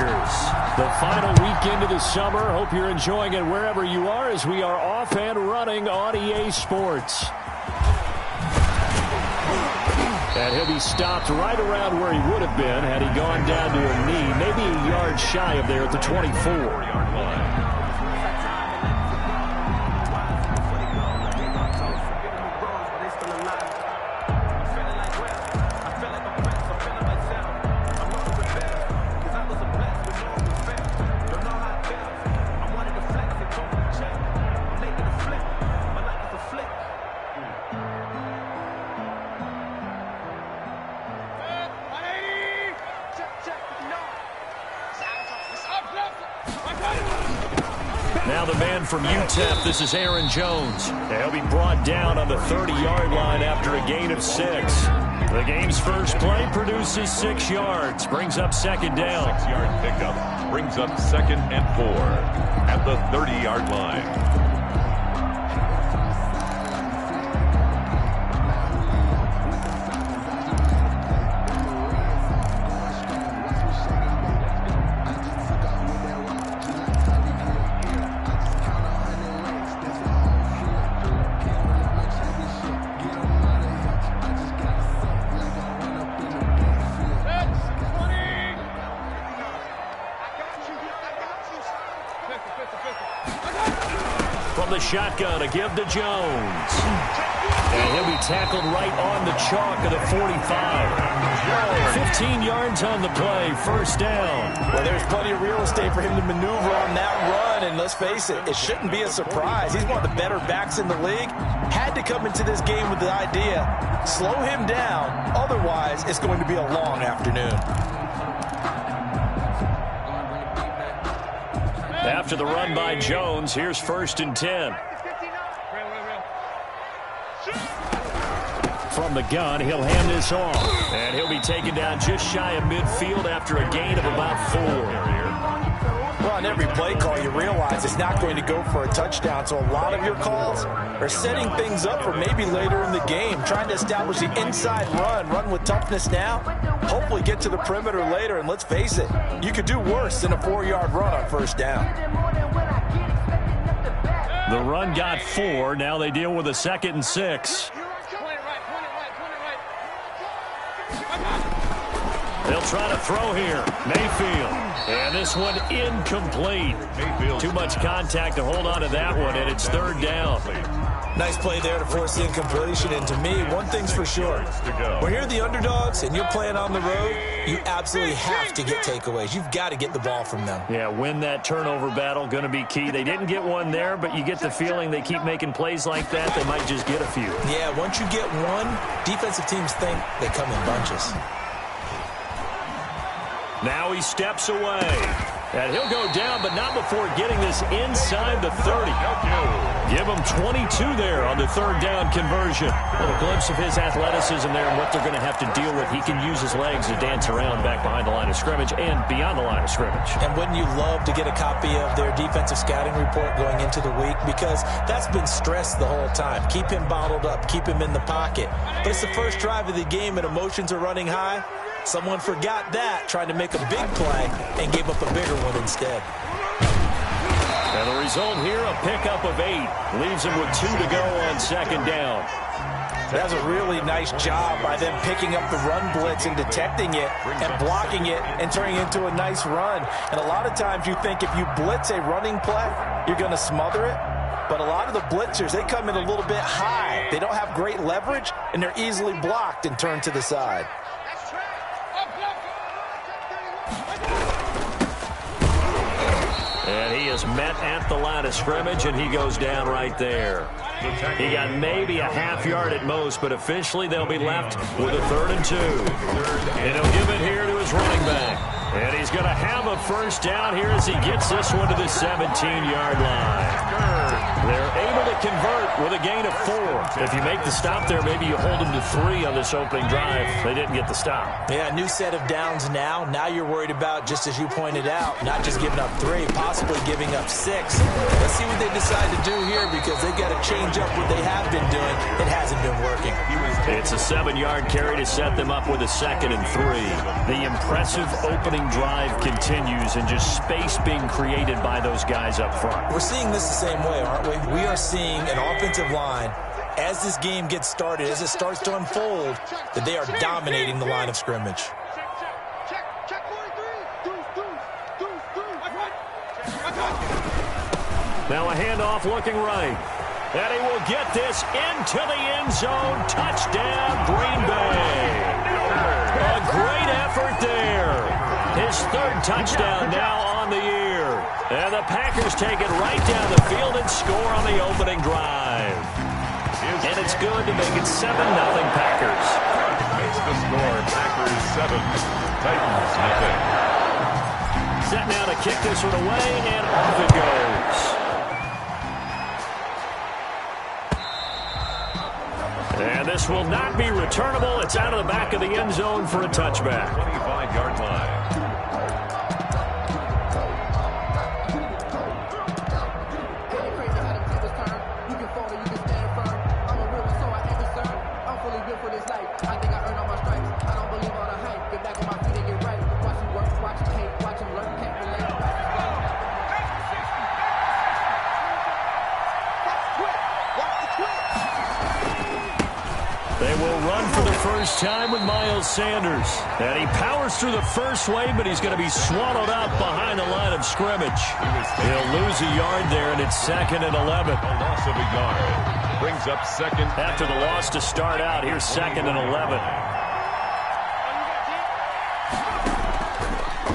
Packers. The final weekend of the summer. Hope you're enjoying it wherever you are as we are off and running on EA Sports. And he'll be stopped right around where he would have been had he gone down to a knee, maybe a yard shy of there at the 24-yard line. Now the man from UTEP, this is Aaron Jones. He'll be brought down on the 30-yard line after a gain of 6. The game's first play produces 6 yards, brings up second down. 6-yard pickup brings up 2nd and 4 at the 30-yard line. From the shotgun, a give to Jones. And he'll be tackled right on the chalk of the 45. 15 yards on the play, first down. Well, there's plenty of real estate for him to maneuver on that run, and let's face it, it shouldn't be a surprise. He's one of the better backs in the league. Had to come into this game with the idea, slow him down, otherwise it's going to be a long afternoon. After the run by Jones, here's 1st and 10. From the gun, he'll hand this off. And he'll be taken down just shy of midfield after a gain of about 4. Well, on every play call, you realize it's not going to go for a touchdown. So a lot of your calls are setting things up for maybe later in the game, trying to establish the inside run with toughness now, hopefully get to the perimeter later. And let's face it, you could do worse than a 4-yard run on first down. The run got 4. Now they deal with a 2nd and 6. They'll try to throw here. Mayfield. And this one incomplete. Mayfield. Too much contact to hold on to that one, and it's 3rd down. Nice play there to force the incompletion. And to me, one thing's for sure. When you're the underdogs and you're playing on the road, you absolutely have to get takeaways. You've got to get the ball from them. Yeah, win that turnover battle, going to be key. They didn't get one there, but you get the feeling they keep making plays like that, they might just get a few. Yeah, once you get one, defensive teams think they come in bunches. Now he steps away. And he'll go down, but not before getting this inside the 30. Give him 22 there on the 3rd down conversion. A little glimpse of his athleticism there and what they're going to have to deal with. He can use his legs to dance around back behind the line of scrimmage and beyond the line of scrimmage. And wouldn't you love to get a copy of their defensive scouting report going into the week? Because that's been stressed the whole time. Keep him bottled up. Keep him in the pocket. But it's the first drive of the game and emotions are running high. Someone forgot that, tried to make a big play, and gave up a bigger one instead. And the result here, a pickup of 8. Leaves him with 2 to go on 2nd down. That's a really nice job by them picking up the run blitz and detecting it and blocking it and turning it into a nice run. And a lot of times you think if you blitz a running play, you're going to smother it. But a lot of the blitzers, they come in a little bit high. They don't have great leverage, and they're easily blocked and turned to the side. And he is met at the line of scrimmage, and he goes down right there. He got maybe a half yard at most, but officially they'll be left with a 3rd and 2. And he'll give it here to his running back. And he's going to have a first down here as he gets this one to the 17-yard line. They're able to convert with a gain of 4. If you make the stop there, maybe you hold them to 3 on this opening drive. They didn't get the stop. Yeah, new set of downs now. Now you're worried about, just as you pointed out, not just giving up 3, possibly giving up 6. Let's see what they decide to do here, because they got to change up what they have been doing. It hasn't been working. It's a 7-yard carry to set them up with a 2nd and 3. The impressive opening drive continues, and just space being created by those guys up front. We're seeing this the same way, aren't we? We are seeing an offensive line, as this game gets started, as it starts to unfold, that they are dominating the line of scrimmage. Now a handoff looking right. And he will get this into the end zone. Touchdown, Green Bay. A great effort there. His 3rd touchdown now on the year. And the Packers take it right down the field and score on the opening drive. And it's good to make it 7-0 Packers. Makes the score Packers 7, Titans nothing. Set now to kick this one away, and off it goes. And this will not be returnable. It's out of the back of the end zone for a touchback. 25-yard line. They will run for the first time with Miles Sanders. And he powers through the first wave, but he's going to be swallowed up behind the line of scrimmage. He'll lose a yard there, and it's 2nd and 11. A loss of a yard. Brings up 2nd. After the loss to start out, here's 2nd and 11.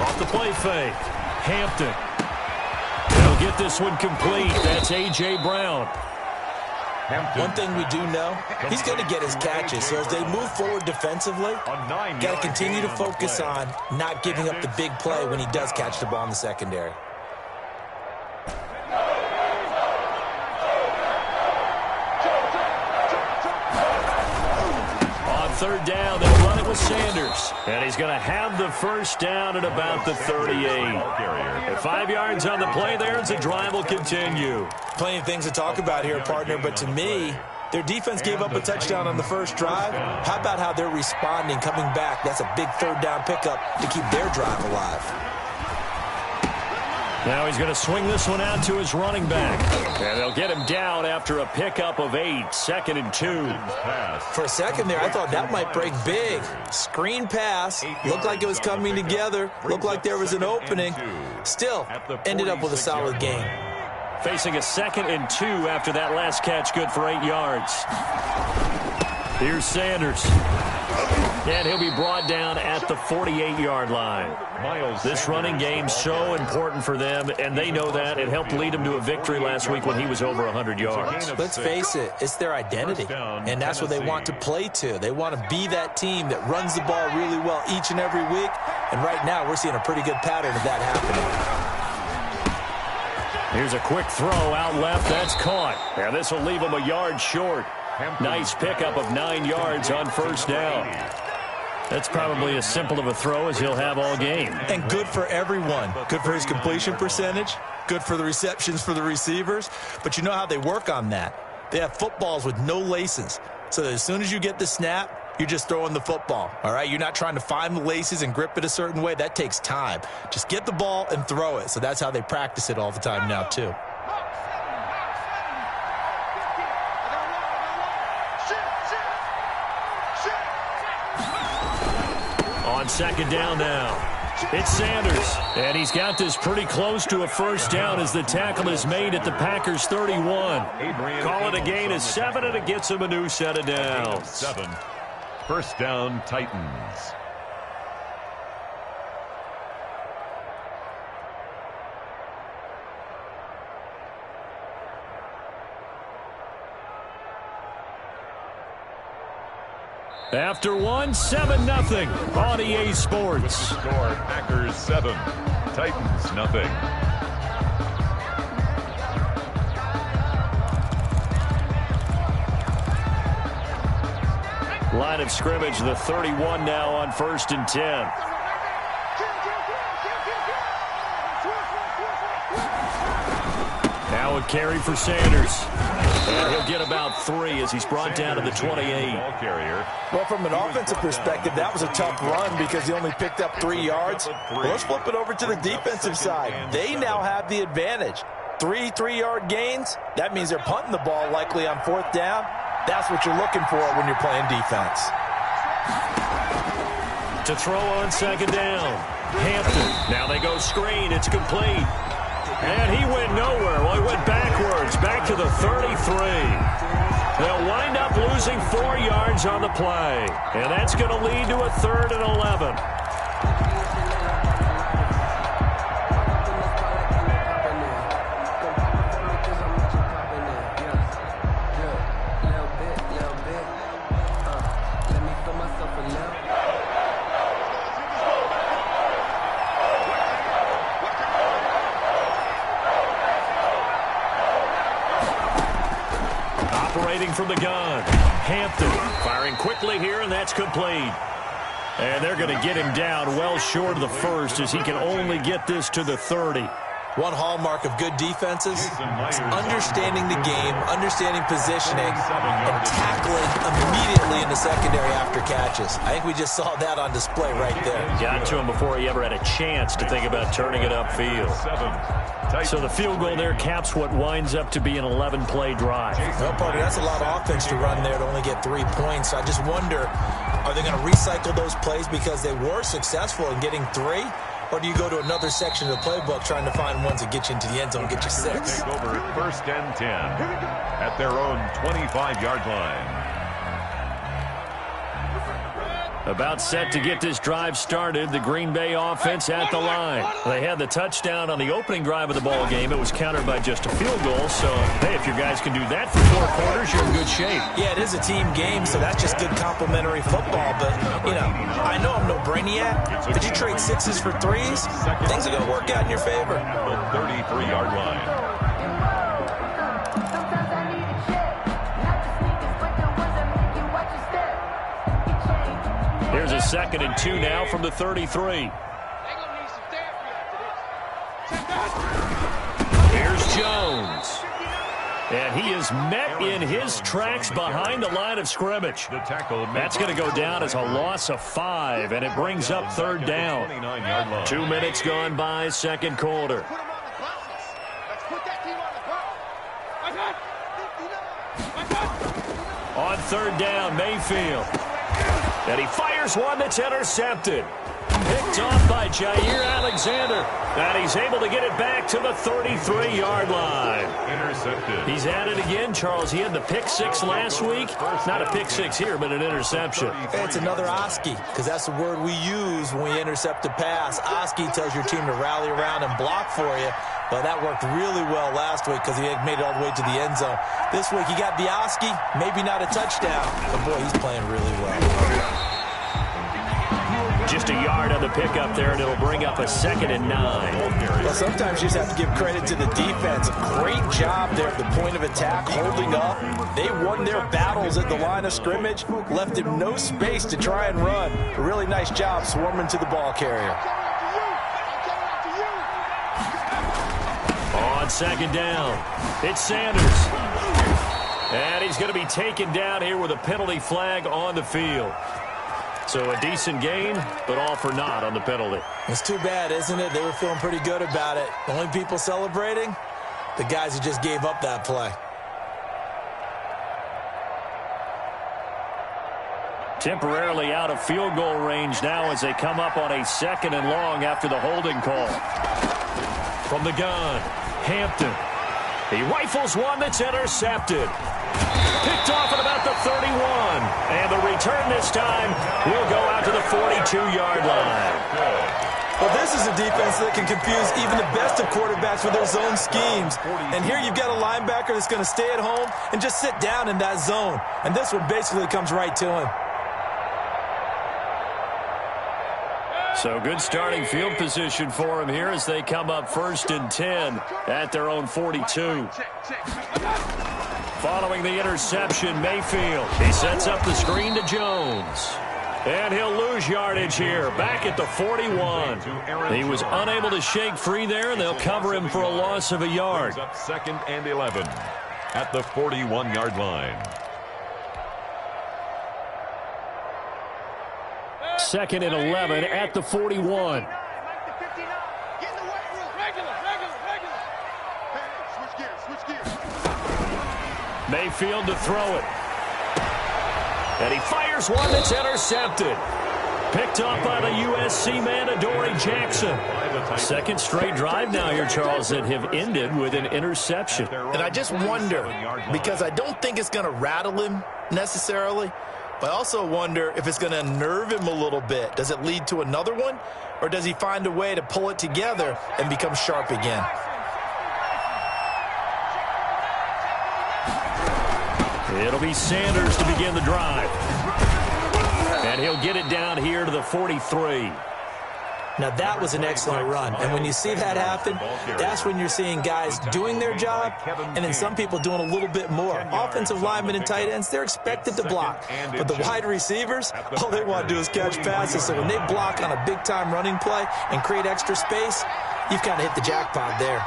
Off the play fake. Hampton. He'll get this one complete. That's A.J. Brown. One thing we do know, he's going to get his catches. So as they move forward defensively, got to continue to focus on not giving up the big play when he does catch the ball in the secondary. On 3rd down, they'll run it with Sanders. And he's going to have the first down at about the 38. At 5 yards on the play there, as the drive will continue. Plenty of things to talk about here, partner, but to me, their defense gave up a touchdown on the first drive. How about how they're responding, coming back? That's a big 3rd down pickup to keep their drive alive. Now he's going to swing this one out to his running back. And they'll get him down after a pickup of 8, 2nd and 2. For a second there, I thought that might break big. Screen pass, looked like it was coming together, looked like there was an opening. Still, ended up with a solid gain. Facing a 2nd and 2 after that last catch, good for 8 yards. Here's Sanders. And he'll be brought down at the 48-yard line. This running game's so important for them, and they know that. It helped lead them to a victory last week when he was over 100 yards. Let's face it, it's their identity, and that's what they want to play to. They want to be that team that runs the ball really well each and every week, and right now we're seeing a pretty good pattern of that happening. Here's a quick throw out left. That's caught. And this will leave him a yard short. Nice pickup of 9 yards on 1st down. That's probably as simple of a throw as he'll have all game. And good for everyone. Good for his completion percentage. Good for the receptions for the receivers. But you know how they work on that. They have footballs with no laces. So that as soon as you get the snap, you're just throwing the football, all right? You're not trying to find the laces and grip it a certain way. That takes time. Just get the ball and throw it. So that's how they practice it all the time now, too. On 2nd down now. It's Sanders, and he's got this pretty close to a first down as the tackle is made at the Packers 31. Call it a gain of 7, and it gets him a new set of downs. 7. First down, Titans. After 1, 7-0 on EA Sports. Score Packers 7, Titans nothing. Line of scrimmage, the 31 now on 1st and 10. Now a carry for Sanders. And he'll get about 3 as he's brought down to the 28. Well, from an offensive perspective, that was a tough run because he only picked up 3 yards. Well, let's flip it over to the defensive side. They now have the advantage. 3 3-yard gains. That means they're punting the ball likely on 4th down. That's what you're looking for when you're playing defense. To throw on 2nd down. Hampton. Now they go screen. It's complete. And he went nowhere. Well, he went backwards, back to the 33. They'll wind up losing 4 yards on the play. And that's going to lead to a 3rd and 11. From the gun. Hampton firing quickly here, and that's complete. And they're going to get him down well short of the 1st as he can only get this to the 30. One hallmark of good defenses is understanding the game, understanding positioning, and tackling immediately in the secondary after catches. I think we just saw that on display right there. Got to him before he ever had a chance to think about turning it upfield. So the field goal there caps what winds up to be an 11-play drive. Well, Party, that's a lot of offense to run there to only get 3 points. I just wonder, are they going to recycle those plays because they were successful in getting 3? Or do you go to another section of the playbook trying to find ones that get you into the end zone and get you 6? Take over 1st and 10 at their own 25-yard line. About set to get this drive started, the Green Bay offense at the line. They had the touchdown on the opening drive of the ball game. It was countered by just a field goal. So, hey, if your guys can do that for 4 quarters, you're in good shape. Yeah, it is a team game, so that's just good complimentary football. But, you know, I know I'm no brainiac, but you trade 6s for 3s, things are going to work out in your favor. The 33-yard line. Here's a 2nd and 2 now from the 33. Here's Jones. And he is met in his tracks behind the line of scrimmage. That's going to go down as a loss of 5, and it brings up 3rd down. 2 minutes gone by, 2nd quarter. On 3rd down, Mayfield. And he fires one that's intercepted. Picked off by Jair Alexander. And he's able to get it back to the 33-yard line. Intercepted. He's at it again, Charles. He had the pick 6 last week. Not a pick 6 here, but an interception. It's another Oski, because that's the word we use when we intercept a pass. Oski tells your team to rally around and block for you. But that worked really well last week because he had made it all the way to the end zone. This week he got the Oski, maybe not a touchdown, but boy, he's playing really well. Just a yard on the pickup there, and it'll bring up a 2nd and 9. Well, sometimes you just have to give credit to the defense. Great job there at the point of attack, holding up. They won their battles at the line of scrimmage, left him no space to try and run. A really nice job swarming to the ball carrier. On 2nd down, it's Sanders. And he's going to be taken down here with a penalty flag on the field. So a decent gain, but all for naught on the penalty. It's too bad, isn't it? They were feeling pretty good about it. The only people celebrating, the guys who just gave up that play. Temporarily out of field goal range now as they come up on a 2nd and long after the holding call. From the gun, Hampton. He rifles one that's intercepted. Picked off at about the 31. And the return this time will go out to the 42-yard line. Well, this is a defense that can confuse even the best of quarterbacks with their zone schemes. And here you've got a linebacker that's going to stay at home and just sit down in that zone. And this one basically comes right to him. So good starting field position for him here as they come up 1st and 10 at their own 42. Following the interception, Mayfield. He sets up the screen to Jones. And he'll lose yardage here, back at the 41. He was unable to shake free there, and they'll cover him for a loss of a yard. Up 2nd and 11 at the 41-yard line. 2nd and 11 at the 41. Mayfield to throw it. And he fires one that's intercepted. Picked up by the USC man, Adoree Jackson. Second straight drive now here, Charles, that have ended with an interception. And I just wonder, because I don't think it's going to rattle him necessarily, but I also wonder if it's going to unnerve him a little bit. Does it lead to another one, or does he find a way to pull it together and become sharp again? It'll be Sanders to begin the drive. And he'll get it down here to the 43. Now, that was an excellent run. And when you see that happen, that's when you're seeing guys doing their job and then some people doing a little bit more. Offensive linemen and tight ends, they're expected to block. But the wide receivers, all they want to do is catch passes. So when they block on a big-time running play and create extra space, you've kind of hit the jackpot there.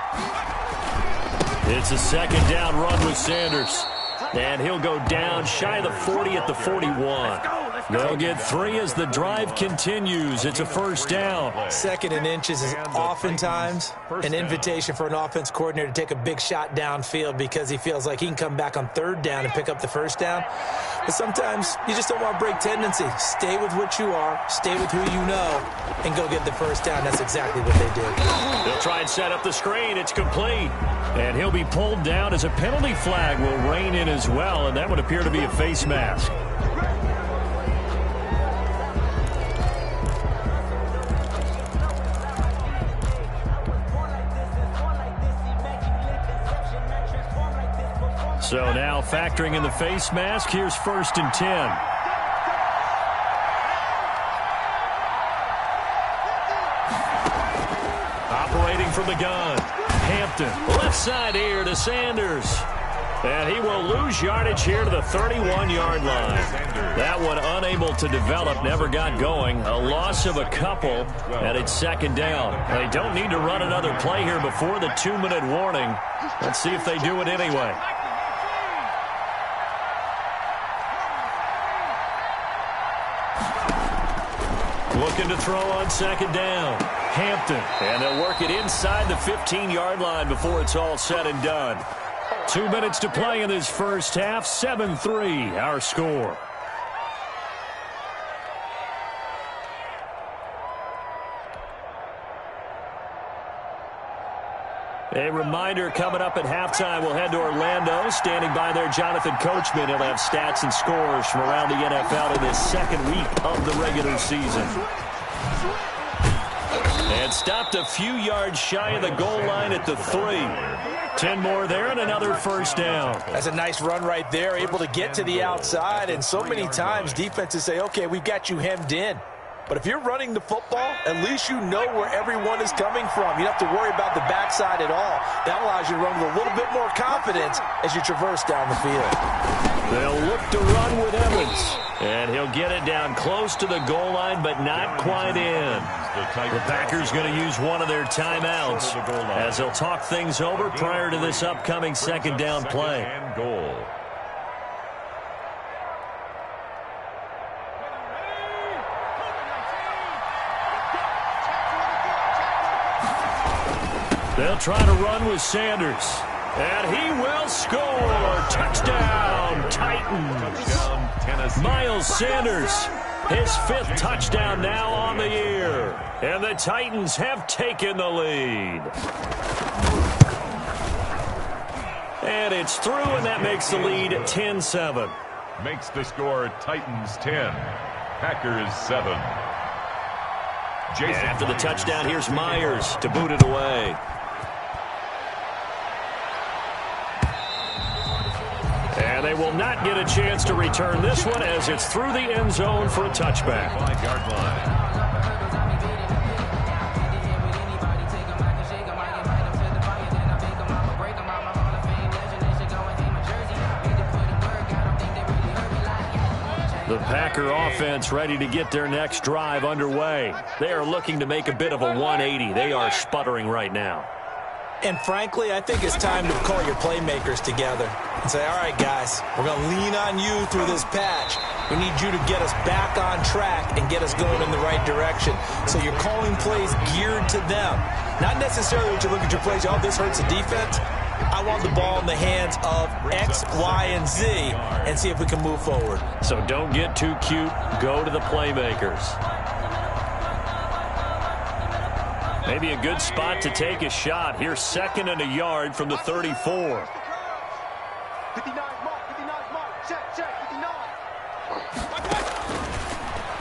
It's a second down run with Sanders. And he'll go down shy of the 40 at the 41. They'll get 3 as the drive continues. It's a first down. 2nd and inches is oftentimes an invitation for an offense coordinator to take a big shot downfield because he feels like he can come back on 3rd down and pick up the first down. But sometimes you just don't want to break tendency. Stay with what you are, stay with who you know, and go get the first down. That's exactly what they did. They'll try and set up the screen. It's complete. And he'll be pulled down as a penalty flag will rein in as well, and that would appear to be a face mask. So now factoring in the face mask, here's 1st and 10. Operating from the gun. Hampton, left side here to Sanders. And he will lose yardage here to the 31-yard line. That one unable to develop, never got going. A loss of a couple, and it's 2nd down. They don't need to run another play here before the 2-minute warning. Let's see if they do it anyway. Looking to throw on 2nd down. Hampton, and they'll work it inside the 15-yard line before it's all said and done. 2 minutes to play in this first half. 7-3, our score. A reminder coming up at halftime, we'll head to Orlando. Standing by there, Jonathan Coachman. He'll have stats and scores from around the NFL in this 2nd week of the regular season. And stopped a few yards shy of the goal line at the 3. 10 more there and another first down. That's a nice run right there, able to get to the outside. And so many times defenses say, okay, we've got you hemmed in. But if you're running the football, at least you know where everyone is coming from. You don't have to worry about the backside at all. That allows you to run with a little bit more confidence as you traverse down the field. They'll look to run with Evans. And he'll get it down close to the goal line, but not quite in. The Packers going to use one of their timeouts as they'll talk things over prior to this upcoming 2nd down play. Goal. They'll try to run with Sanders. And he will score. Touchdown, Titans. Touchdown, Tennessee. Miles Sanders, his 5th touchdown now on the year. And the Titans have taken the lead. And it's through, and that makes the lead 10-7. Makes the score Titans 10, Packers 7. And after the touchdown, here's Myers to boot it away. And they will not get a chance to return this one as it's through the end zone for a touchback. 5-yard line. Packer offense ready to get their next drive underway. They are looking to make a bit of a 180. They are sputtering right now. And frankly, I think it's time to call your playmakers together and say, all right, guys, we're going to lean on you through this patch. We need you to get us back on track and get us going in the right direction. So you're calling plays geared to them. Not necessarily what you look at your plays, oh, this hurts the defense. I want the ball in the hands of X, Y, and Z and see if we can move forward. So don't get too cute. Go to the playmakers. Maybe a good spot to take a shot. Here's 2nd and a yard from the 34. 59, mark, 59, mark. Check,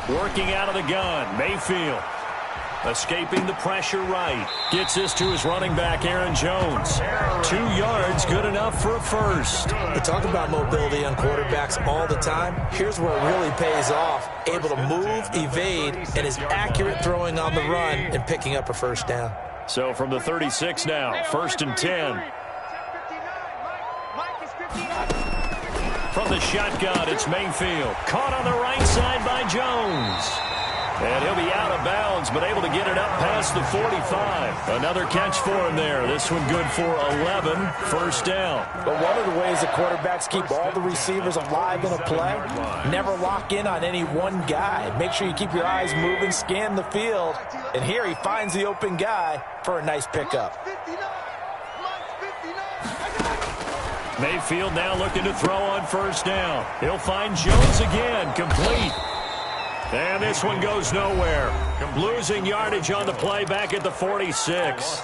59. Working out of the gun, Mayfield. Escaping the pressure right. Gets this to his running back, Aaron Jones. 2 yards, good enough for a first. We talk about mobility on quarterbacks all the time. Here's where it really pays off. Able to move, evade, and is accurate throwing on the run and picking up a first down. So from the 36 now, 1st and 10. From the shotgun, it's Mayfield. Caught on the right side by Jones. And he'll be out of bounds, but able to get it up past the 45. Another catch for him there. This one good for 11, first down. But one of the ways the quarterbacks keep all the receivers alive in a play, never lock in on any one guy. Make sure you keep your eyes moving, scan the field. And here he finds the open guy for a nice pickup. Mayfield now looking to throw on first down. He'll find Jones again, complete. And this one goes nowhere. Losing yardage on the play back at the 46.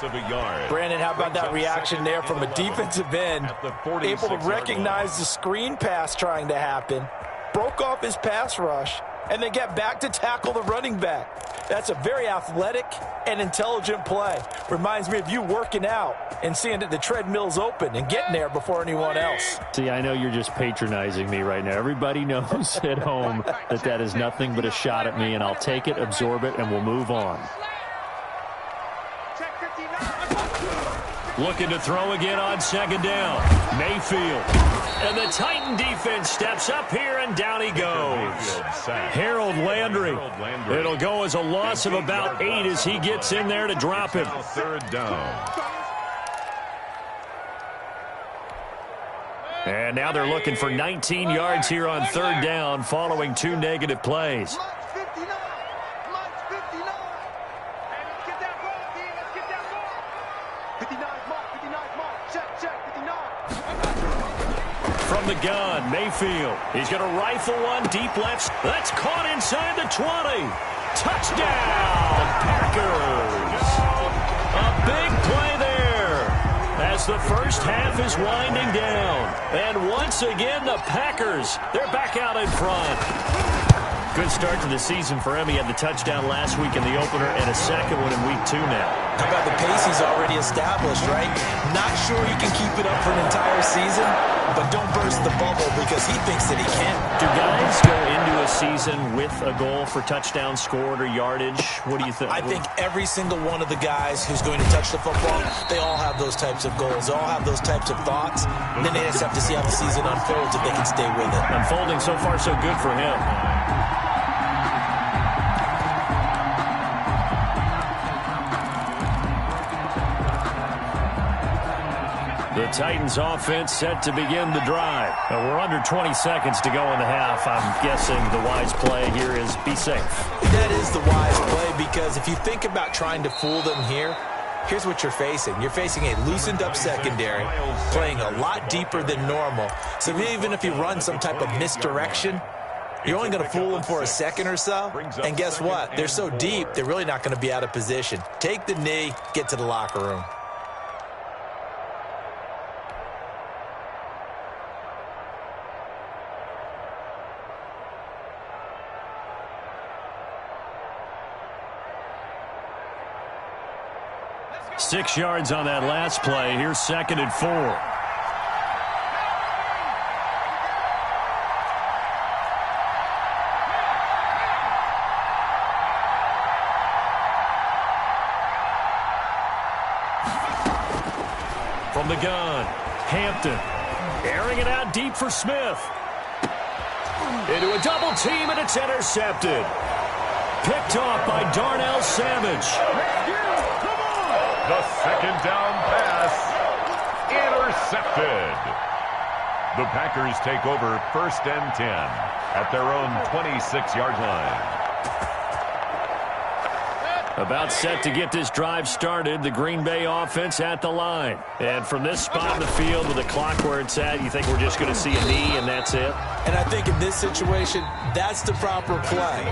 Brandon, how about that reaction there from a defensive end? Able to recognize the screen pass trying to happen. Broke off his pass rush. And then get back to tackle the running back. That's a very athletic and intelligent play. Reminds me of you working out and seeing that the treadmill's open and getting there before anyone else. See, I know you're just patronizing me right now. Everybody knows at home that that is nothing but a shot at me, and I'll take it, absorb it, and we'll move on. Looking to throw again on 2nd down. Mayfield. And the Titan defense steps up here, and down he goes. Harold Landry. It'll go as a loss of about 8 as he gets in there to drop him. 3rd down. And now they're looking for 19 yards here on 3rd down following 2 negative plays. From the gun, Mayfield. He's going to rifle one deep left. That's caught inside the 20. Touchdown, Packers. A big play there as the first half is winding down. And once again, the Packers, they're back out in front. Good start to the season for him. He had the touchdown last week in the opener and a second one in week 2 now. How about the pace he's already established, right? Not sure he can keep it up for an entire season, but don't burst the bubble because he thinks that he can. Do guys go into a season with a goal for touchdown scored or yardage? What do you think? I think every single one of the guys who's going to touch the football, they all have those types of goals. They all have those types of thoughts. And then they just have to see how the season unfolds if they can stay with it. Unfolding so far so good for him. The Titans offense set to begin the drive. Now we're under 20 seconds to go in the half. I'm guessing the wise play here is be safe. That is the wise play because if you think about trying to fool them here, here's what you're facing. You're facing a loosened up secondary, playing a lot deeper than normal. So even if you run some type of misdirection, you're only going to fool them for a second or so. And guess what? They're so deep, they're really not going to be out of position. Take the knee, get to the locker room. Six yards on that last play. Here's 2nd and 4. From the gun, Hampton. Airing it out deep for Smith. Into a double team, and it's intercepted. Picked off by Darnell Savage. The second down pass intercepted. The Packers take over 1st and 10 at their own 26-yard line. About set to get this drive started, the Green Bay offense at the line. And from this spot in the field with the clock where it's at, you think we're just going to see a knee and that's it? And I think in this situation, that's the proper play.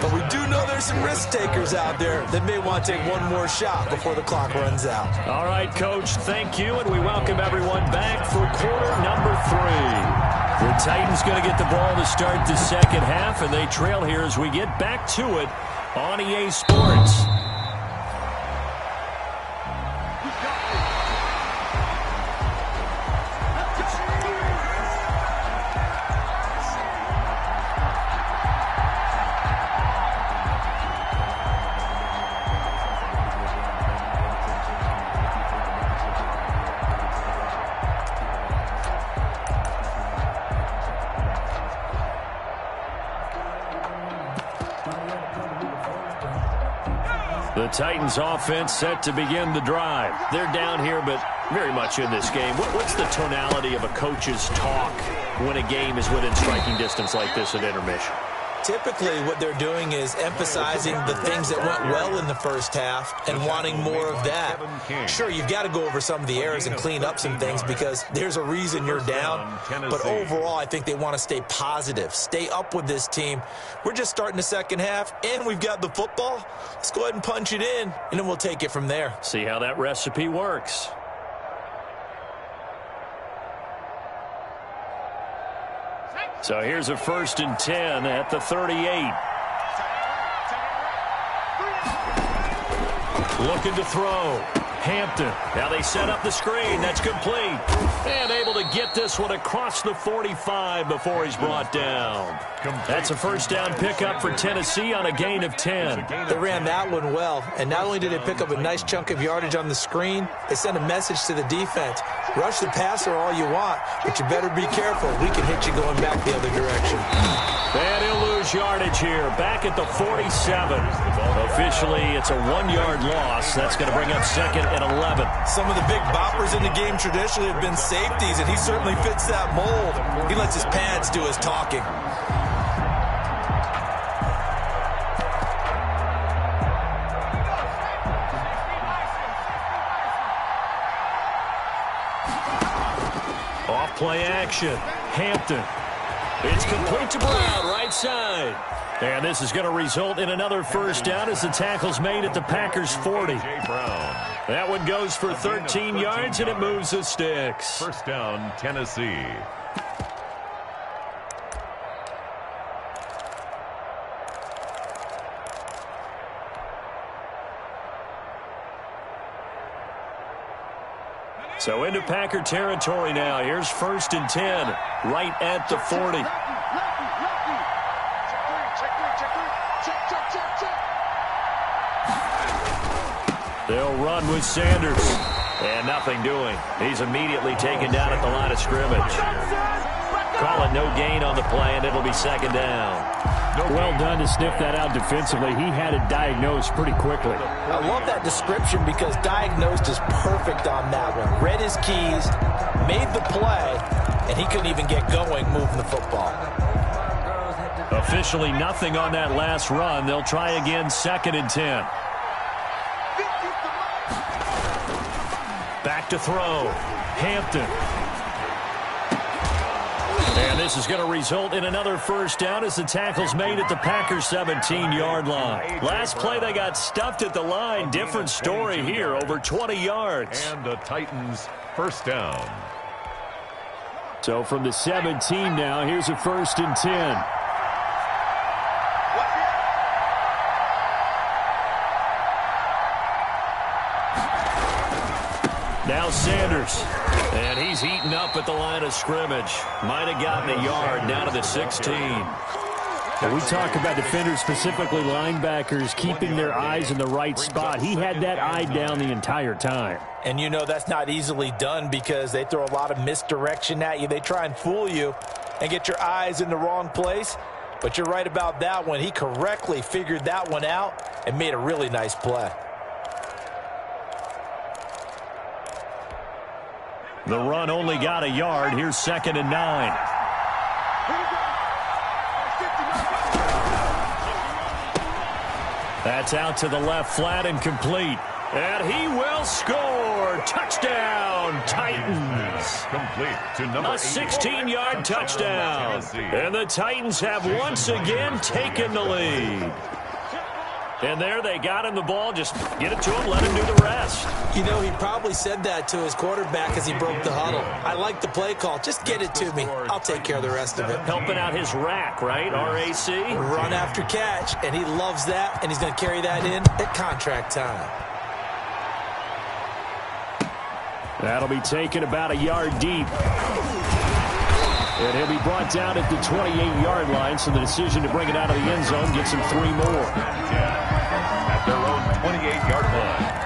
But we do know there's some risk takers out there that may want to take one more shot before the clock runs out. All right, Coach, thank you, and we welcome everyone back for quarter number 3. The Titans going to get the ball to start the second half, and they trail here as we get back to it on EA Sports. The Titans offense set to begin the drive. They're down here, but very much in this game. What's the tonality of a coach's talk when a game is within striking distance like this at intermission? Typically, what they're doing is emphasizing the things that went well in the first half and wanting more of that. Sure, you've got to go over some of the errors and clean up some things because there's a reason you're down. But overall, I think they want to stay positive, stay up with this team. We're just starting the second half, and we've got the football. Let's go ahead and punch it in, and then we'll take it from there. See how that recipe works. So here's a 1st and 10 at the 38. Looking to throw. Hampton. Now they set up the screen. That's complete. And able to get this one across the 45 before he's brought down. That's a 1st down pickup for Tennessee on a gain of 10. They ran that one well, and not only did they pick up a nice chunk of yardage on the screen, they sent a message to the defense. Rush the passer all you want, but you better be careful. We can hit you going back the other direction. And he'll lose yardage here, back at the 47. Officially, it's a 1-yard loss. That's going to bring up 2nd and 11. Some of the big boppers in the game traditionally have been safeties, and he certainly fits that mold. He lets his pads do his talking. Play action. Hampton. It's complete to Brown, right side. And this is going to result in another 1st down as the tackle's made at the Packers 40. That one goes for 13 yards, and it moves the sticks. 1st down, Tennessee. So into Packer territory now. Here's 1st and 10, right at the 40. They'll run with Sanders. And nothing doing. He's immediately taken down at the line of scrimmage. Call it no gain on the play, and it'll be 2nd down. Well done to sniff that out defensively. He had it diagnosed pretty quickly. I love that description because diagnosed is perfect on that one. Read his keys, made the play, and he couldn't even get going moving the football. Officially nothing on that last run. They'll try again, 2nd and 10. Back to throw. Hampton. And this is going to result in another 1st down as the tackle's made at the Packers 17-yard line. Last play they got stuffed at the line. Different story here, over 20 yards. And the Titans 1st down. So from the 17 now, here's a 1st and 10. Now Sanders. And he's eaten up at the line of scrimmage. Might have gotten a yard down to the 16. When we talk about defenders, specifically linebackers, keeping their eyes in the right spot, he had that eye down the entire time. And you know that's not easily done because they throw a lot of misdirection at you. They try and fool you and get your eyes in the wrong place. But you're right about that one. He correctly figured that one out and made a really nice play. The run only got a yard. Here's 2nd and 9. That's out to the left, flat and complete. And he will score. Touchdown, Titans. Complete to number A 16-yard touchdown. And the Titans have once again taken the lead. And there they got him the ball. Just get it to him, let him do the rest. You know, he probably said that to his quarterback as he broke the huddle. I like the play call. Just get it to me. I'll take care of the rest of it. Helping out his rack, right? R-A-C? Run after catch, and he loves that, and he's going to carry that in at contract time. That'll be taken about a yard deep. And he'll be brought down at the 28-yard line, so the decision to bring it out of the end zone gets him 3 more. At their own 28-yard line.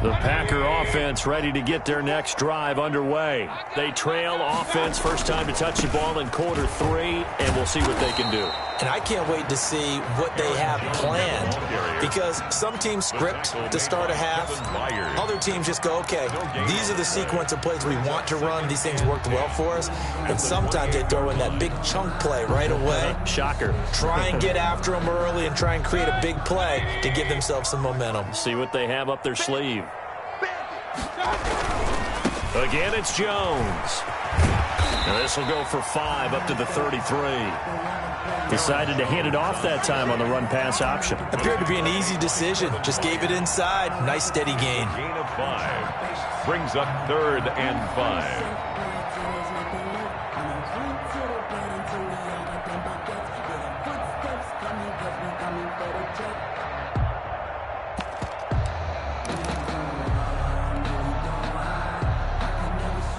The Packer offense ready to get their next drive underway. They trail offense, first time to touch the ball in quarter 3, and we'll see what they can do. And I can't wait to see what they have planned, because some teams script to start a half. Other teams just go, okay, these are the sequence of plays we want to run. These things worked well for us. And sometimes they throw in that big chunk play right away. Shocker. Try and get after them early and try and create a big play to give themselves some momentum. See what they have up their sleeve. Again, it's Jones. Now this will go for 5 up to the 33. Decided to hand it off that time on the run-pass option. Appeared to be an easy decision. Just gave it inside. Nice, steady gain. Gain of 5. Brings up 3rd and 5.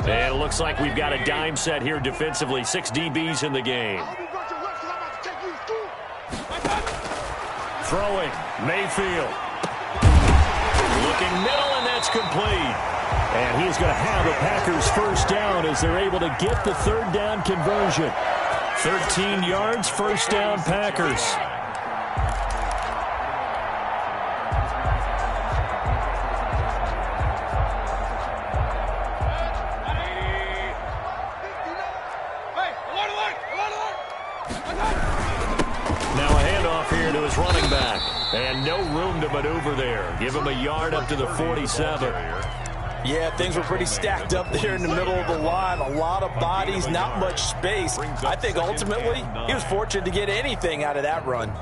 And it looks like we've got a dime set here defensively. 6 DBs in the game. Throwing, Mayfield. Looking middle, and that's complete. And he's going to have a Packers first down as they're able to get the 3rd down conversion. 13 yards, first down, Packers. Running back, and no room to maneuver there. Give him a yard up to the 47. Yeah, things were pretty stacked up there in the middle of the line. A lot of bodies, not much space. I think ultimately he was fortunate to get anything out of that run.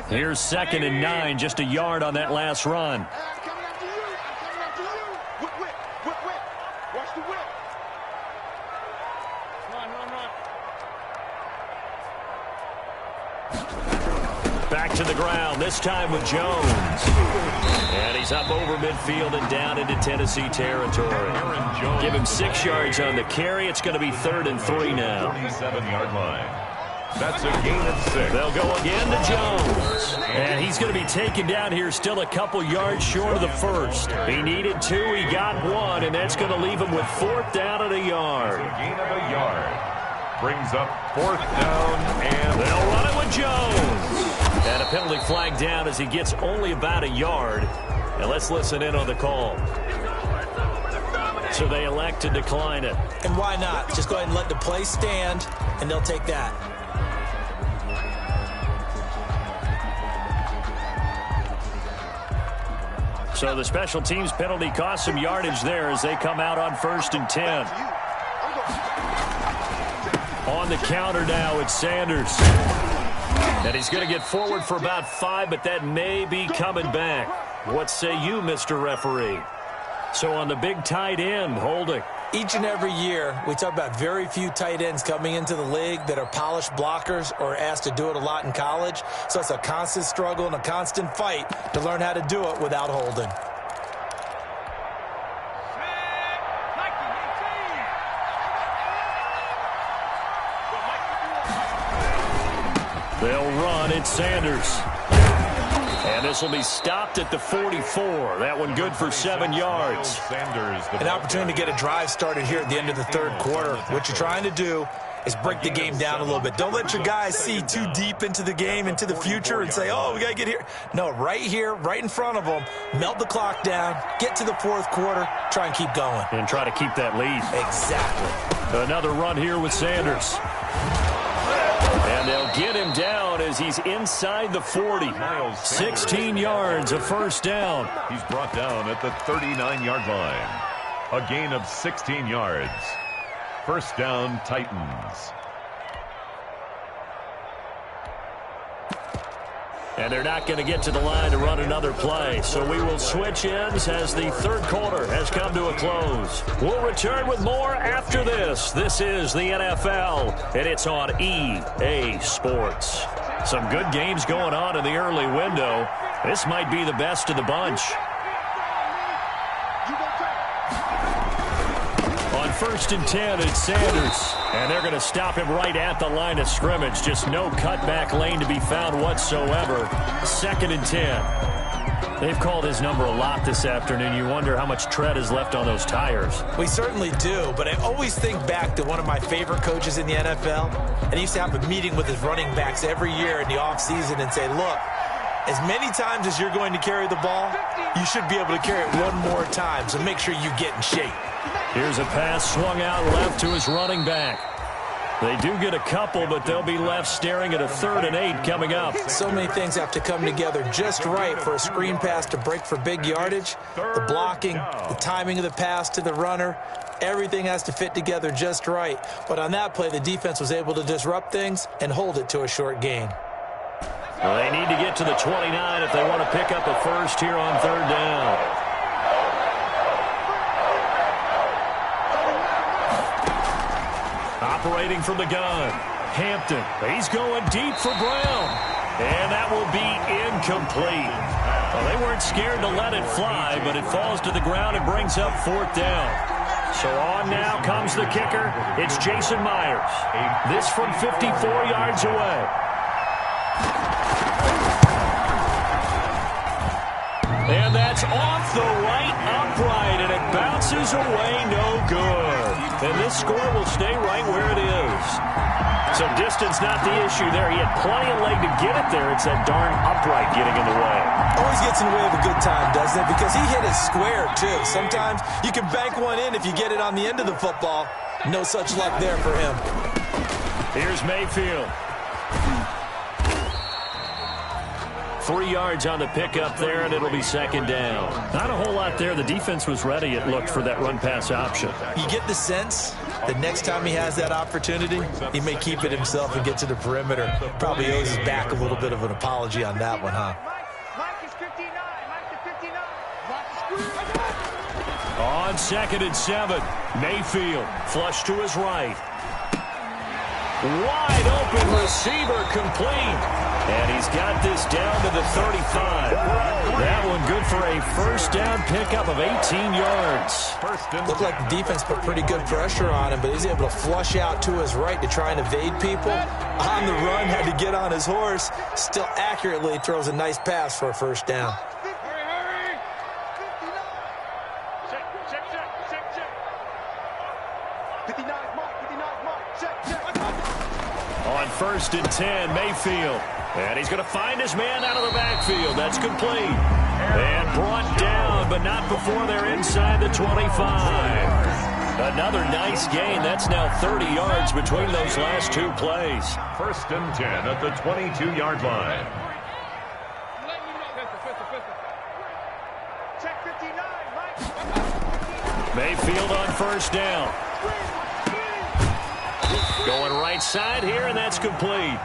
Here's 2nd and 9, just a yard on that last run. Watch the whip. Back to the ground, this time with Jones. And he's up over midfield and down into Tennessee territory. Give him 6 yards on the carry. It's going to be 3rd and 3 now. 47-yard line. That's a gain of 6. They'll go again to Jones. And he's going to be taken down here, still a couple yards short of the first. He needed 2, he got 1, and that's going to leave him with 4th down and a yard. That's a gain of a yard. Brings up 4th down, and they'll run it with Jones. And a penalty flag down as he gets only about a yard. And let's listen in on the call. So they elect to decline it. And why not? Just go ahead and let the play stand, and they'll take that. So the special teams penalty cost some yardage there as they come out on 1st and 10. On the counter now, it's Sanders. And he's going to get forward for about 5, but that may be coming back. What say you, Mr. Referee? So on the big tight end, holding. Each and every year, we talk about very few tight ends coming into the league that are polished blockers or asked to do it a lot in college. So it's a constant struggle and a constant fight to learn how to do it without holding. They'll run. It's Sanders. And this will be stopped at the 44. That one good for 7 yards. An opportunity to get a drive started here at the end of the third quarter. What you're trying to do is break the game down a little bit. Don't let your guys see too deep into the game, into the future, and say, oh, we got to get here. No, right here, right in front of them, melt the clock down, get to the fourth quarter, try and keep going. And try to keep that lead. Exactly. Another run here with Sanders. And they'll get him down as he's inside the 40. 16 yards, a first down. He's brought down at the 39-yard line. A gain of 16 yards. First down, Titans. And they're not going to get to the line to run another play. So we will switch ends as the third quarter has come to a close. We'll return with more after this. This is the NFL, and it's on EA Sports. Some good games going on in the early window. This might be the best of the bunch. On 1st and 10, it's Sanders. And they're going to stop him right at the line of scrimmage. Just no cutback lane to be found whatsoever. 2nd and 10. They've called his number a lot this afternoon. You wonder how much tread is left on those tires. We certainly do, but I always think back to one of my favorite coaches in the NFL. And he used to have a meeting with his running backs every year in the offseason and say, look, as many times as you're going to carry the ball, you should be able to carry it one more time. So make sure you get in shape. Here's a pass swung out left to his running back. They do get a couple, but they'll be left staring at a 3rd and 8 coming up. So many things have to come together just right for a screen pass to break for big yardage. The blocking, the timing of the pass to the runner, everything has to fit together just right. But on that play, the defense was able to disrupt things and hold it to a short gain. Well, they need to get to the 29 if they want to pick up a first here on 3rd down. Operating from the gun, Hampton. He's going deep for Brown. And that will be incomplete. Well, they weren't scared to let it fly, but it falls to the ground and brings up 4th down. So on now comes the kicker. It's Jason Myers. This from 54 yards away. And that's off the right upright, and it bounces away no good. And this score will stay right where it is. So distance not the issue there. He had plenty of leg to get it there. It's that darn upright getting in the way. Always gets in the way of a good time, doesn't it? Because he hit it square, too. Sometimes you can bank one in if you get it on the end of the football. No such luck there for him. Here's Mayfield. 3 yards on the pickup there, and it'll be 2nd down. Not a whole lot there. The defense was ready, it looked, for that run-pass option. You get the sense that next time he has that opportunity, he may keep it himself and get to the perimeter. Probably owes his back a little bit of an apology on that one, huh? Mike is 59. Mike is 59. On 2nd and 7, Mayfield flush to his right. Wide open receiver complete. And he's got this down to the 35. That one good for a first down pickup of 18 yards. Looked like the defense put pretty good pressure on him, but he's able to flush out to his right to try and evade people. On the run, had to get on his horse. Still accurately throws a nice pass for a first down. Hurry. 59. Check. 59, Mike. Check. On 1st and 10, Mayfield. And he's going to find his man out of the backfield. That's complete. And brought down, but not before they're inside the 25. Another nice gain. That's now 30 yards between those last 2 plays. 1st and 10 at the 22-yard line. Check 59, Mike. Mayfield on 1st down. Going right side here, and that's complete.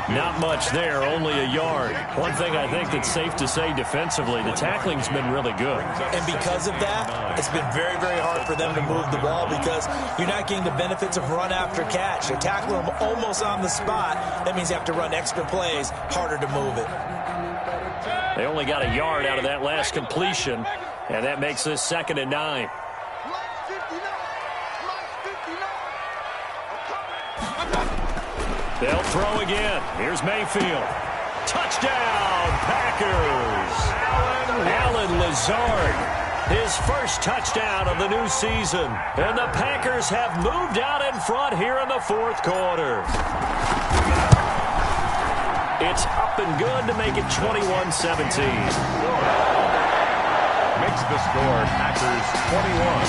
Not much there, only a yard. One thing I think that's safe to say defensively, the tackling's been really good. And because of that, it's been very, very hard for them to move the ball because you're not getting the benefits of run after catch. They're tackling them almost on the spot. That means you have to run extra plays, harder to move it. They only got a yard out of that last completion, and that makes this 2nd and 9. They'll throw again. Here's Mayfield. Touchdown, Packers. Alan Lazard, his first touchdown of the new season. And the Packers have moved out in front here in the 4th quarter. It's up and good to make it 21-17. Makes the score Packers 21,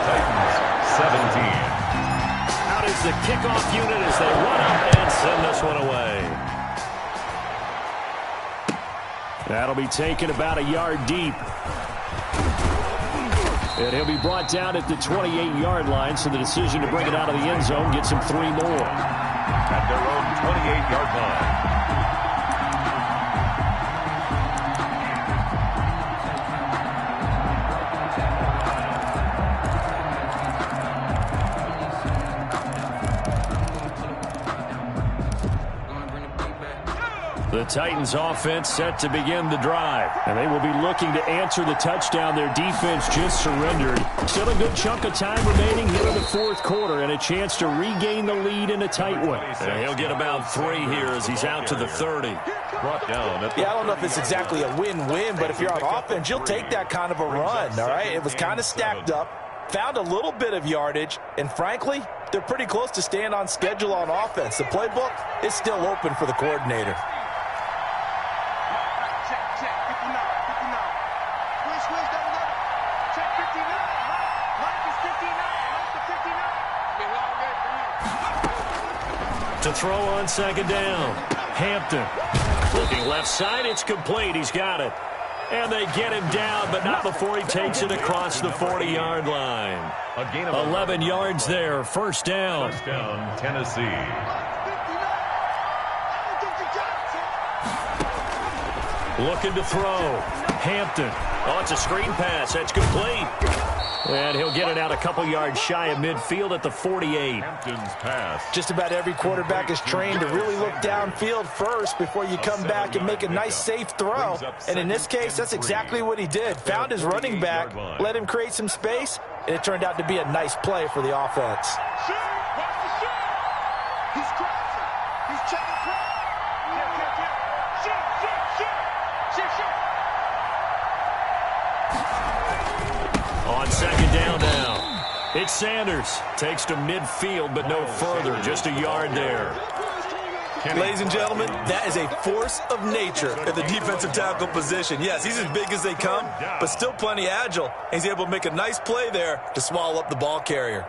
Titans 17. Out is the kickoff unit as they run up and send this one away. That'll be taken about a yard deep. And he'll be brought down at the 28-yard line, so the decision to bring it out of the end zone gets him 3 more. At their own 28-yard line. The Titans offense set to begin the drive, and they will be looking to answer the touchdown their defense just surrendered. Still a good chunk of time remaining here in the 4th quarter and a chance to regain the lead in a tight one. And he'll get about 3 here as he's out to the 30. Brought down at Yeah, I don't know if it's exactly a win-win, but if you're on offense, you'll take that kind of a run, all right? It was kind of stacked up, found a little bit of yardage, and frankly, they're pretty close to staying on schedule on offense. The playbook is still open for the coordinator. To throw on 2nd down. Hampton. Looking left side, it's complete. He's got it. And they get him down, but not before he takes it across the 40-yard line. 11 yards there, 1st down. First down, Tennessee. Looking to throw. Hampton. Oh, it's a screen pass. That's complete. And he'll get it out a couple yards shy of midfield at the 48. Hampton's pass. Just about every quarterback is trained to really look downfield first before you come back and make a nice, safe throw. And in this case, that's exactly what he did. Found his running back, let him create some space, and it turned out to be a nice play for the offense. He's crossing. He's checking cross. On 2nd down now. It's Sanders. Takes to midfield, but no further. Just a yard there. Ladies and gentlemen, that is a force of nature at the defensive tackle position. Yes, he's as big as they come, but still plenty agile. He's able to make a nice play there to swallow up the ball carrier.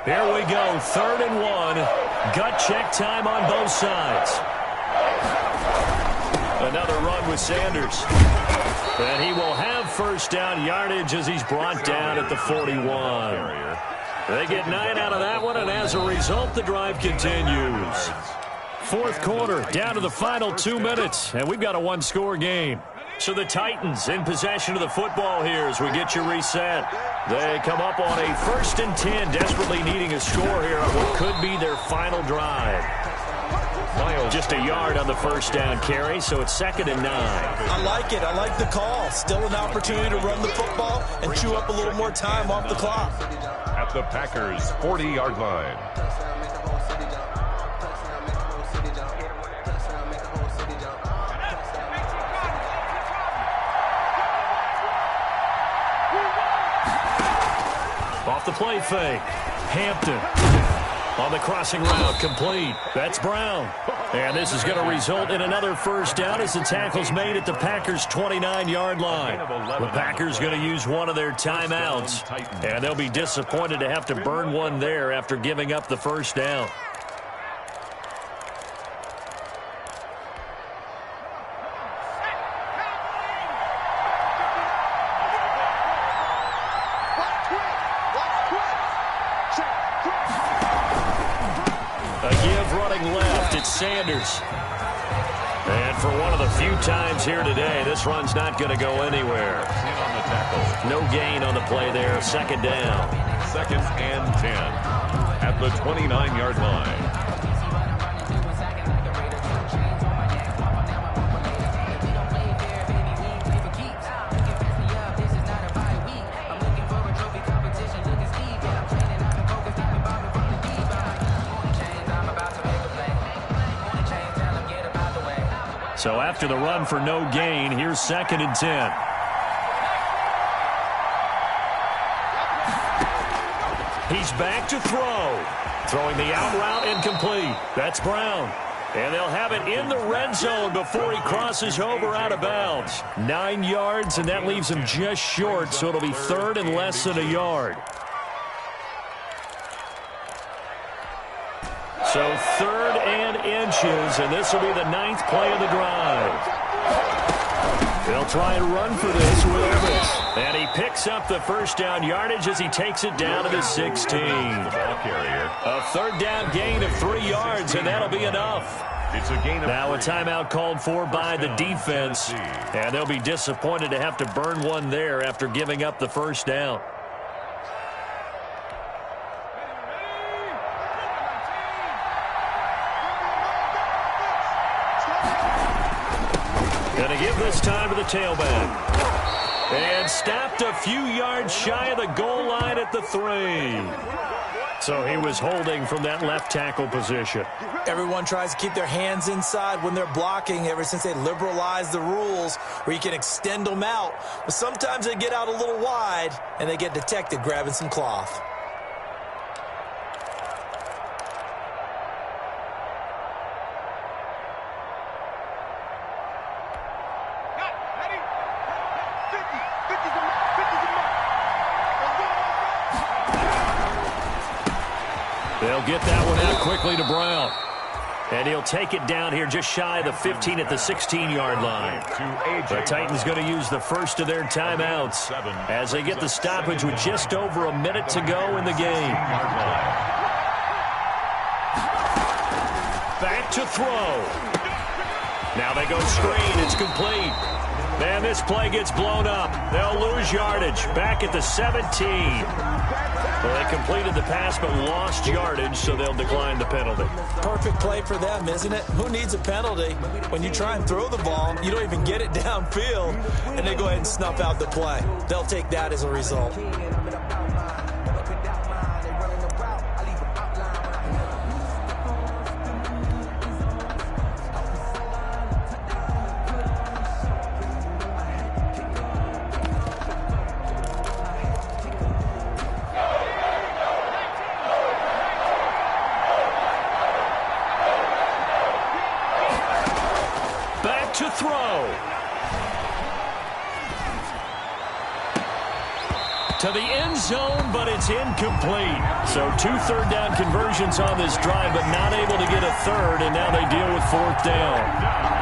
There we go, 3rd and 1. Gut check time on both sides. Another run with Sanders. And he will have 1st down yardage as he's brought down at the 41. They get 9 out of that one, and as a result, the drive continues. 4th quarter, down to the final 2 minutes, and we've got a 1-score game. So the Titans in possession of the football here as we get you reset. They come up on a 1st and 10, desperately needing a score here on what could be their final drive. Just a yard on the 1st down carry, so it's 2nd and 9. I like it. I like the call. Still an opportunity to run the football and chew up a little more time off the clock. At the Packers' 40-yard line. Off the play fake. Hampton on the crossing route, complete. That's Brown. And this is going to result in another 1st down as the tackle's made at the Packers' 29-yard line. The Packers going to use one of their timeouts, and they'll be disappointed to have to burn one there after giving up the 1st down. Watch it's Sanders. And for one of the few times here today, this run's not going to go anywhere. On the tackle. No gain on the play there. Second down. 2nd and 10 at the 29-yard line. So after the run for no gain, here's 2nd and 10. He's back to throw. Throwing the out route incomplete. That's Brown. And they'll have it in the red zone before he crosses over out of bounds. 9 yards, and that leaves him just short, so it'll be 3rd and less than a yard. So 3rd and inches, and this will be the 9th play of the drive. They'll try and run for this with Evans. And he picks up the first down yardage as he takes it down to the 16. A 3rd down gain of 3 yards, and that'll be enough. It's a gain of now 3. A timeout called for by the defense. And they'll be disappointed to have to burn one there after giving up the first down. Going to give this time to the tailback. And stopped a few yards shy of the goal line at the 3. So he was holding from that left tackle position. Everyone tries to keep their hands inside when they're blocking ever since they liberalized the rules where you can extend them out. But sometimes they get out a little wide and they get detected grabbing some cloth. They'll get that one out quickly to Brown. And he'll take it down here just shy of the 15 at the 16-yard line. The Titans going to use the first of their timeouts as they get the stoppage with just over a minute to go in the game. Back to throw. Now they go screen. It's complete. Man, this play gets blown up. They'll lose yardage. Back at the 17. Well, they completed the pass but lost yardage, so they'll decline the penalty. Perfect play for them, isn't it? Who needs a penalty? When you try and throw the ball, you don't even get it downfield, and they go ahead and snuff out the play. They'll take that as a result. To throw. To the end zone, but it's incomplete. So 2 third down conversions on this drive, but not able to get a third, and now they deal with 4th down.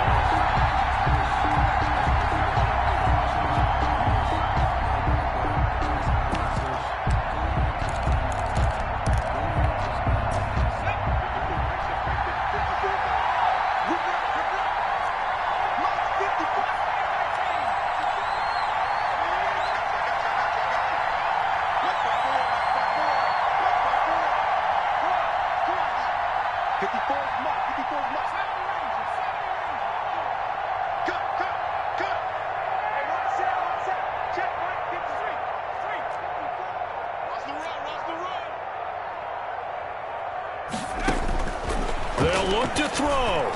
They'll look to throw.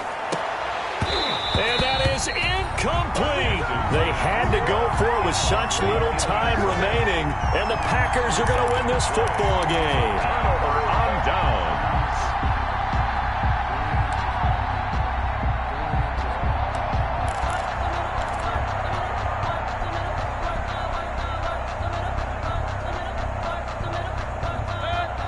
And that is incomplete. They had to go for it with such little time remaining. And the Packers are going to win this football game. Turnover on downs.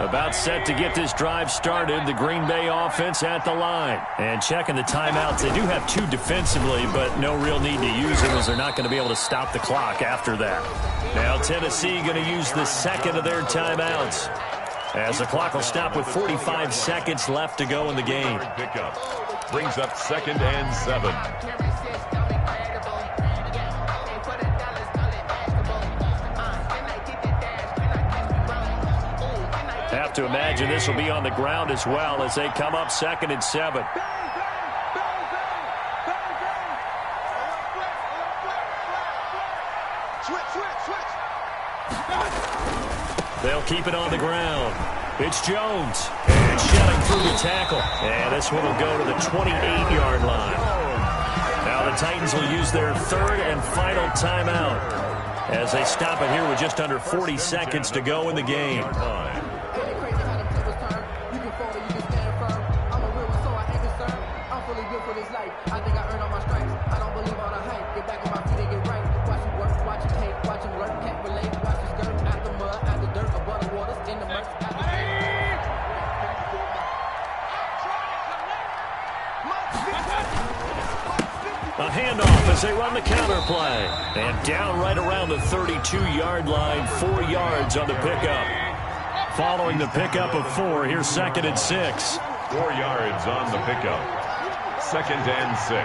About set to get this drive started. The Green Bay offense at the line. And checking the timeouts. They do have 2 defensively, but no real need to use them as they're not going to be able to stop the clock after that. Now Tennessee going to use the second of their timeouts. as the clock will stop with 45 seconds left to go in the game. Pickup brings up 2nd and 7. Have to imagine this will be on the ground as well as they come up 2nd and 7. They'll keep it on the ground. It's Jones. And shutting through the tackle. And this one will go to the 28-yard line. Now the Titans will use their 3rd and final timeout as they stop it here with just under 40 seconds to go in the game. A handoff as they run the counter play. And down right around the 32-yard line, 4 yards on the pickup. Following the pickup of 4, here's 2nd and 6. 4 yards on the pickup. 2nd and 6.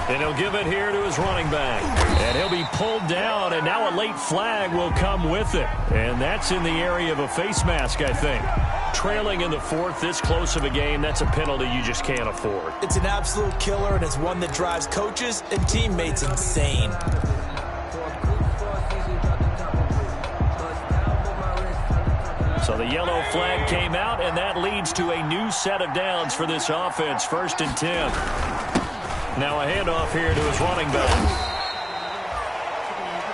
And he'll give it here to his running back. And he'll be pulled down, and now a late flag will come with it. And that's in the area of a face mask, I think. Trailing in the 4th, this close of a game, that's a penalty you just can't afford. It's an absolute killer, and it's one that drives coaches and teammates insane. So the yellow flag came out, and that leads to a new set of downs for this offense. 1st and 10. Now a handoff here to his running back.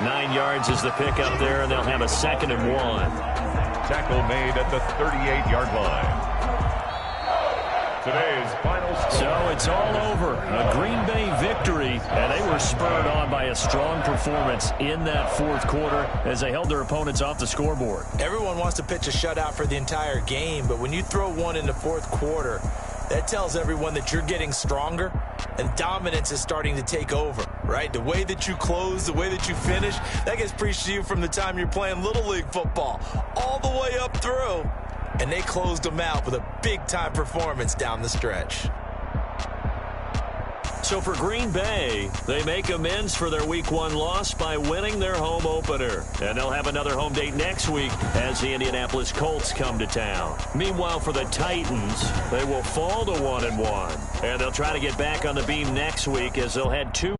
9 yards is the pickup there, and they'll have a 2nd and 1. Tackle made at the 38-yard line. Today's final score. So it's all over. A Green Bay victory, and they were spurred on by a strong performance in that 4th quarter as they held their opponents off the scoreboard. Everyone wants to pitch a shutout for the entire game, but when you throw one in the 4th quarter, that tells everyone that you're getting stronger and dominance is starting to take over, right? The way that you close, the way that you finish, that gets preached to you from the time you're playing Little League football all the way up through. And they closed them out with a big-time performance down the stretch. So for Green Bay, they make amends for their Week 1 loss by winning their home opener. And they'll have another home date next week as the Indianapolis Colts come to town. Meanwhile, for the Titans, they will fall to 1-1. And they'll try to get back on the beam next week as they'll head 2